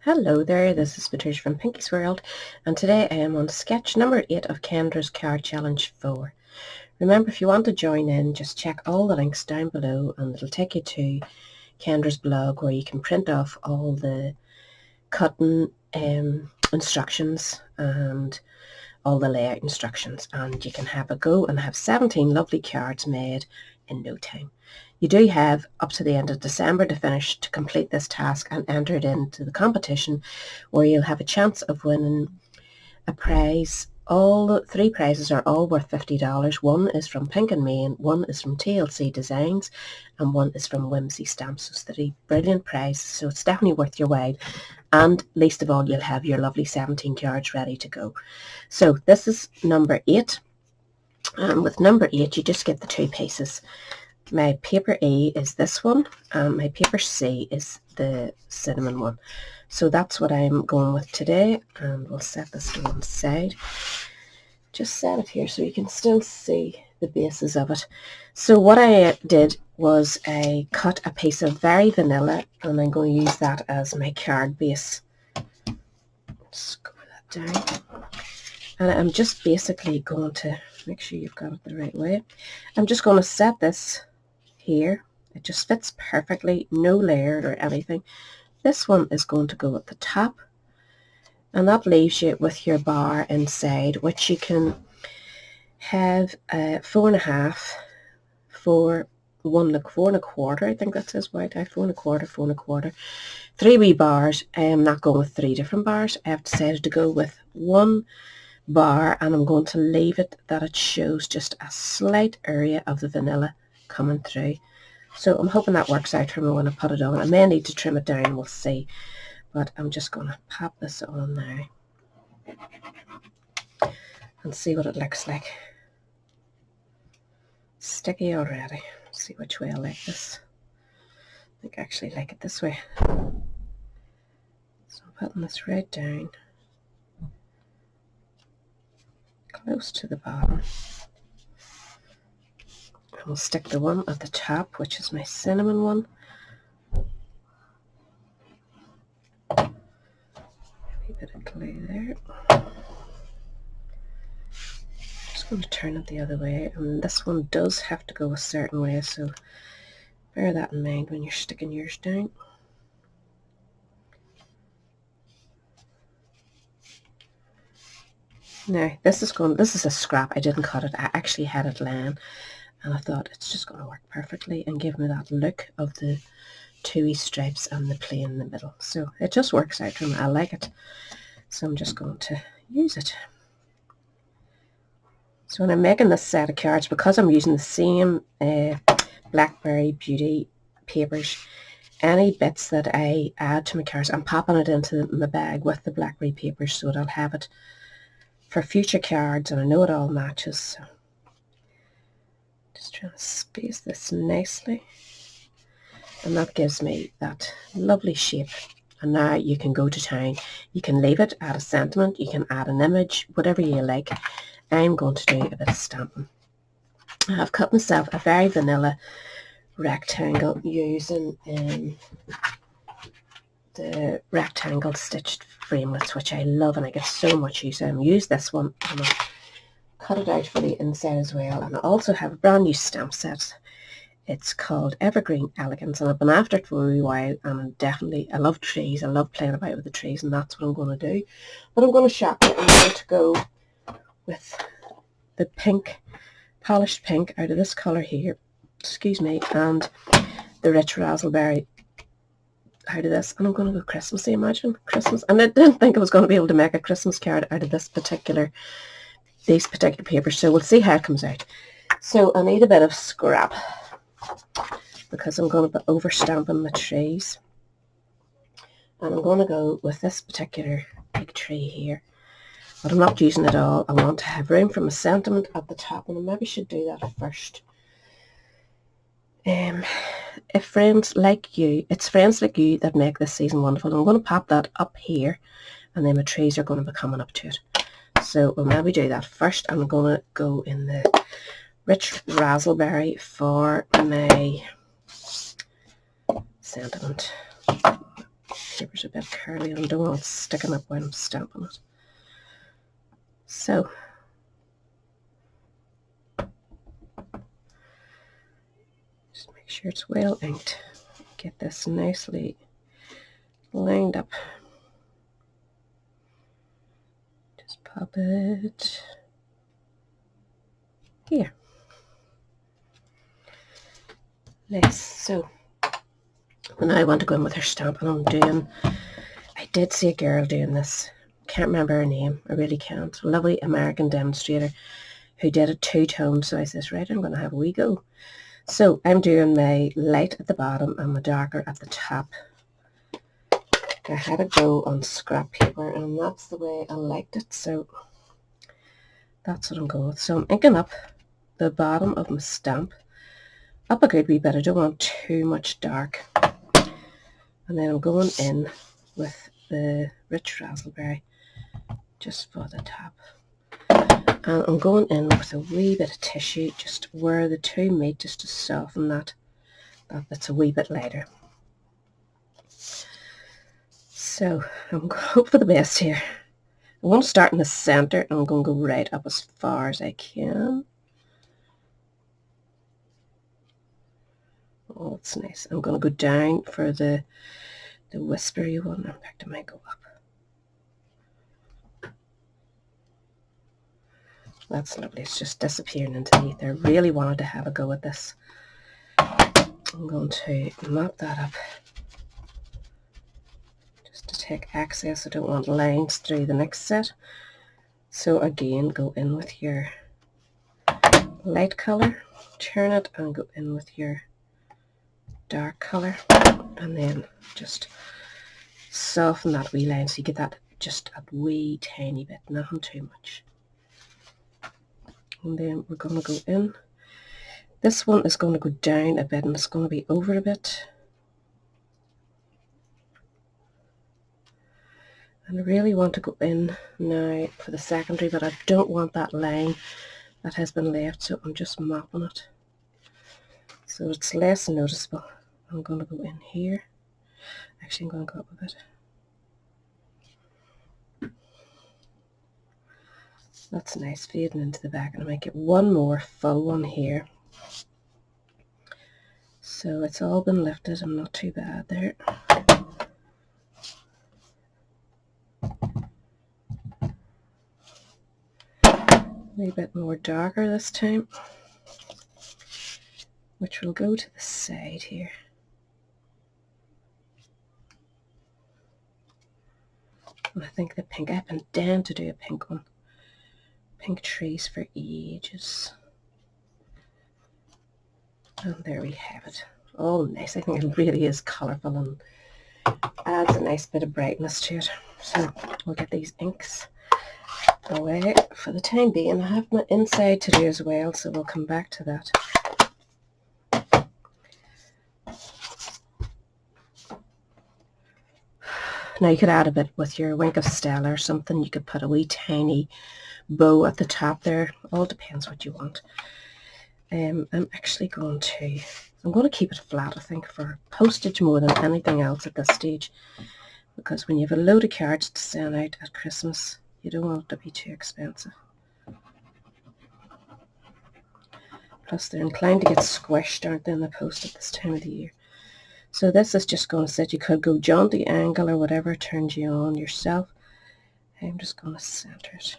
Hello there, this is Patricia from Pinky's World, and today I am on sketch number 8 of Kendra's Card Challenge 4. Remember, if you want to join in, just check all the links down below and it'll take you to Kendra's blog where you can print off all the cutting instructions and all the layout instructions, and you can have a go and have 17 lovely cards made in no time. You do have up to the end of December to finish to complete this task and enter it into the competition, where you'll have a chance of winning a prize. All the 3 prizes are all worth $50. One is from Pink and Main, one is from TLC Designs, and one is from Whimsy Stamps. So 3 brilliant prizes, so it's definitely worth your while. And least of all, you'll have your lovely 17 cards ready to go. So this is number 8. And with number 8, you just get the 2 pieces. My paper A is this one, and my paper C is the cinnamon one. So that's what I'm going with today, and we'll set this to one side. Just set it here so you can still see the bases of it. So what I did was I cut a piece of Very Vanilla, and I'm going to use that as my card base. Screw that down. And I'm just basically going to make sure you've got it the right way. I'm just going to set this here. It just fits perfectly, no layered or anything. This one is going to go at the top, and that leaves you with your bar inside, which you can have 4.5 for 4.25. I think that says white. 4.25, 4.25. 3 wee bars. I am not going with 3 different bars. I have decided to go with 1 bar, and I'm going to leave it that it shows just a slight area of the vanilla coming through. So I'm hoping that works out for me when I put it on. I may need to trim it down, we'll see. But I'm just going to pop this on now and see what it looks like. Sticky already. See which way I like this. I think I actually like it this way. So I'm putting this right down, close to the bottom. And we'll stick the one at the top, which is my cinnamon one. A wee bit of glue there. Just going to turn it the other way, and this one does have to go a certain way, so bear that in mind when you're sticking yours down. Now this is a scrap. I didn't cut it. I actually had it laying, and I thought it's just going to work perfectly and give me that look of the 2 stripes and the plain in the middle. So it just works out for me. I like it. So I'm just going to use it. So when I'm making this set of cards, because I'm using the same Blackberry Beauty papers, any bits that I add to my cards, I'm popping it into my bag with the Blackberry papers so that I'll have it for future cards, and I know it all matches. So just trying to space this nicely, and that gives me that lovely shape. And now you can go to town. You can leave it, add a sentiment, you can add an image, whatever you like. I'm going to do a bit of stamping. I've cut myself a Very Vanilla rectangle using the rectangle stitched framelits, which I love and I get so much use out of. Use this one, and I'll cut it out for the inside as well. And I also have a brand new stamp set. It's called Evergreen Elegance, and I've been after it for a wee while, and I love trees. I love playing about with the trees, and that's what I'm going to do. But I'm going to shop it. I'm going to go with the pink, polished pink out of this colour here, excuse me, and the rich raspberry out of this, and I'm going to go Christmassy. Imagine Christmas, and I didn't think I was going to be able to make a Christmas card out of these particular papers, so we'll see how it comes out. So I need a bit of scrap because I'm going to be over stamping the trees, and I'm going to go with this particular big tree here, but I'm not using it all. I want to have room for my sentiment at the top, and I maybe should do that first. It's friends like you that make this season wonderful. I'm going to pop that up here, and then my trees are going to be coming up to it. So we'll maybe do that first. I'm going to go in the rich raspberry for my sentiment. Paper's a bit curly and I don't want it sticking up when I'm stamping it. So just make sure it's well inked. Get this nicely lined up. Just pop it here. Nice. So when I want to go in with her stamp, and I did see a girl doing this. Can't remember her name. I really can't. A lovely American demonstrator who did a two-tone. So I says, right, I'm going to have a wee go. So I'm doing my light at the bottom and my darker at the top. I had a go on scrap paper and that's the way I liked it. So that's what I'm going with. So I'm inking up the bottom of my stamp up a good wee bit. I don't want too much dark. And then I'm going in with the rich raspberry just for the top. And I'm going in with a wee bit of tissue just where the two meet, just to soften that bit's a wee bit lighter. So I'm going to hope for the best here. I'm going to start in the center and I'm going to go right up as far as I can. Oh, that's nice. I'm going to go down for the whispery one. In fact, I might go up. That's lovely. It's just disappearing underneath there. Really wanted to have a go at this. I'm going to mop that up just to take excess. I don't want lines through the next set. So again, go in with your light color, turn it and go in with your dark color, and then just soften that wee line so you get that just a wee tiny bit, nothing too much. And then we're going to go in. This one is going to go down a bit and it's going to be over a bit. And I really want to go in now for the secondary, but I don't want that line that has been left, so I'm just mopping it so it's less noticeable. I'm going to go in here. Actually, I'm going to go up a bit. That's nice, fading into the back, and I might get one more full one here. So it's all been lifted. I'm not too bad there. A wee bit more darker this time, which will go to the side here. And I think the pink, I've been down to do a pink one. Pink trees for ages. And there we have it. Oh, nice. I think it really is colourful and adds a nice bit of brightness to it. So we'll get these inks away for the time being. I have my inside to do as well, so we'll come back to that. Now you could add a bit with your wink of Stella or something. You could put a wee tiny bow at the top there. All depends what you want. I'm actually going to, I'm going to keep it flat, I think, for postage more than anything else at this stage. Because when you have a load of cards to send out at Christmas, you don't want it to be too expensive. Plus they're inclined to get squished, aren't they, in the post at this time of the year. So this is just going to sit, you could go jaunty angle or whatever turns you on yourself. I'm just going to center it.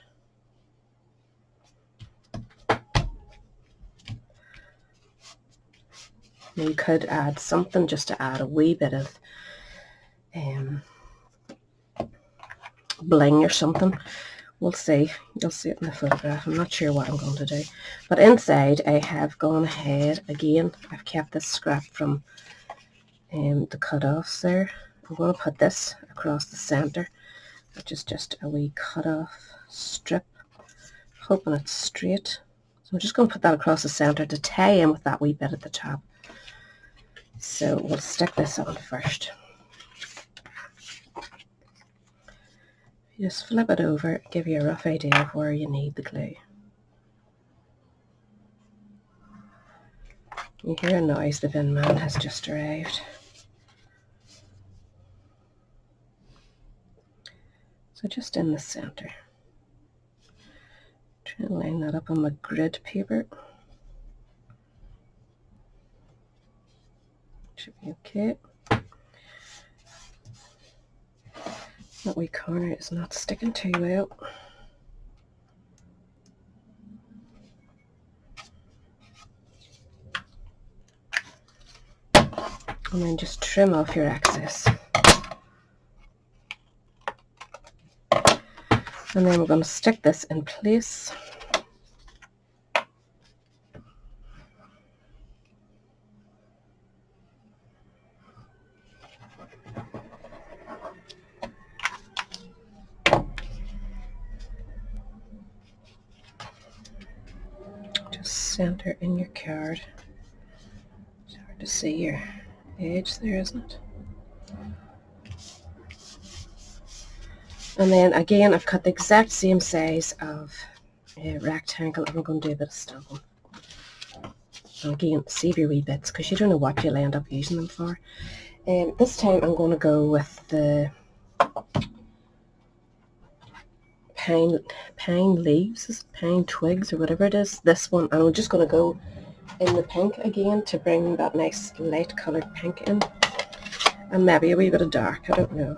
You could add something just to add a wee bit of bling or something. We'll see. You'll see it in the photograph. I'm not sure what I'm going to do. But inside I have gone ahead again. I've kept this scrap from the cut-offs there. I'm going to put this across the centre, which is just a wee cut-off strip, hoping it's straight. So I'm just going to put that across the centre to tie in with that wee bit at the top. So we'll stick this on first. You just flip it over, give you a rough idea of where you need the glue. You hear a noise, the bin man has just arrived. So just in the center. Try and line that up on my grid paper. Should be okay. That wee corner is not sticking too well. And then just trim off your excess. And then we're going to stick this in place. Just center in your card. It's hard to see your edge there, isn't it? And then again, I've cut the exact same size of a rectangle, and we're going to do a bit of stamping. And again, save your wee bits because you don't know what you'll end up using them for. This time I'm going to go with the pine leaves, pine twigs or whatever it is, this one. And I'm just going to go in the pink again to bring that nice light coloured pink in. And maybe a wee bit of dark, I don't know.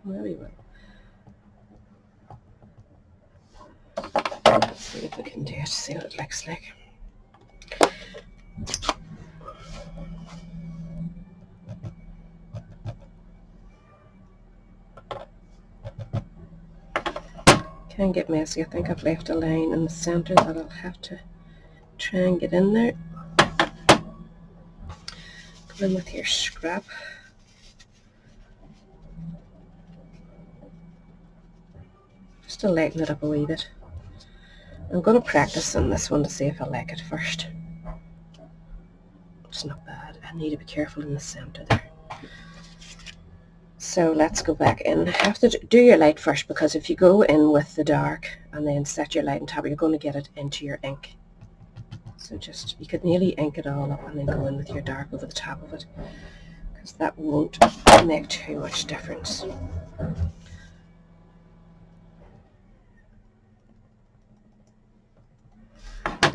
Maybe we'll. Let's see if we can do it, see what it looks like. Can get messy. I think I've left a line in the center that I'll have to try and get in there. Go in with your scrap. Just to lighten it up a wee bit. I'm going to practice on this one to see if I like it first. It's not bad. I need to be careful in the center there. So let's go back in. You have to do your light first, because if you go in with the dark and then set your light on top, you're going to get it into your ink. So just, you could nearly ink it all up and then go in with your dark over the top of it, because that won't make too much difference.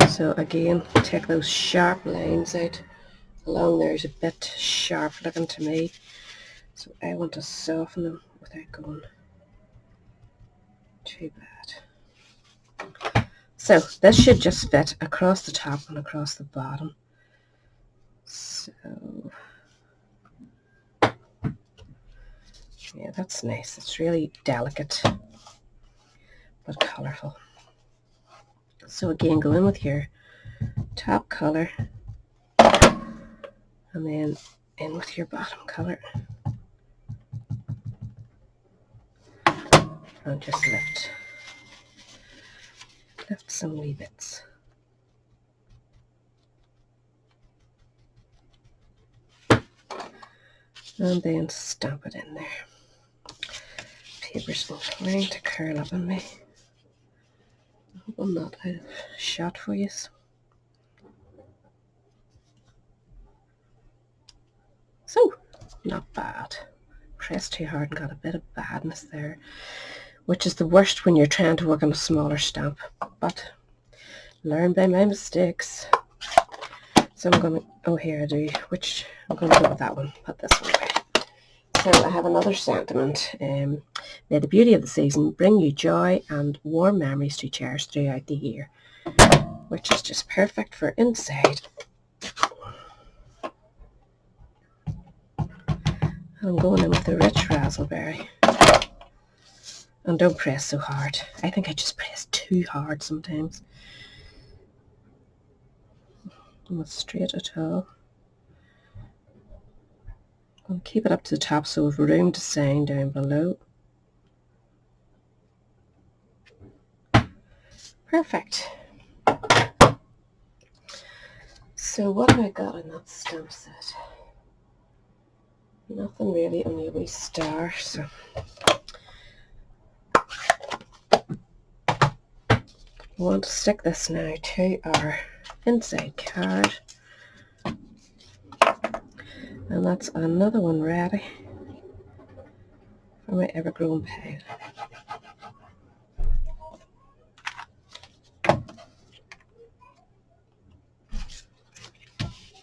So again, take those sharp lines out. Along there is a bit sharp looking to me. So I want to soften them without going too bad. So this should just fit across the top and across the bottom. So yeah, that's nice. It's really delicate but colourful. So again, go in with your top colour and then in with your bottom colour. And just lift some wee bits. And then stamp it in there. Paper's inclined to curl up on me. I hope I'm not out of shot for you. So, not bad. Pressed too hard and got a bit of badness there, which is the worst when you're trying to work on a smaller stamp, but learn by my mistakes. So I'm going to, oh here I do, which I'm going to go with that one, put this one away. So I have another sentiment. May the beauty of the season bring you joy and warm memories to cherish throughout the year, which is just perfect for inside. I'm going in with a rich raspberry. And don't press so hard. I think I just press too hard sometimes. Not straight at all. I'll keep it up to the top so we've room to sign down below. Perfect. So what have I got in that stamp set? Nothing really, only a wee star. So we want to stick this now to our inside card. And that's another one ready for from my ever-growing pile.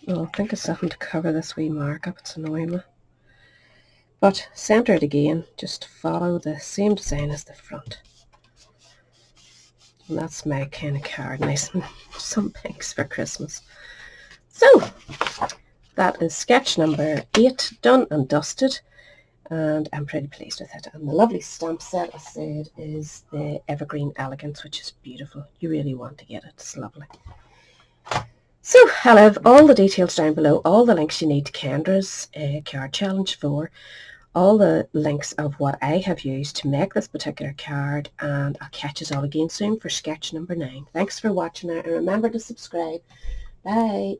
I'll think of something to cover this wee markup, it's annoying me. But centre it again, just follow the same design as the front. And that's my kind of card, nice and some pinks for Christmas. So, that is sketch number 8 done and dusted, and I'm pretty pleased with it. And the lovely stamp set, as I said, is the Evergreen Elegance, which is beautiful. You really want to get it, it's lovely. So I'll have all the details down below, all the links you need to Kendra's card challenge 4, all the links of what I have used to make this particular card, and I'll catch us all again soon for sketch number 9. Thanks for watching it, and remember to subscribe. Bye.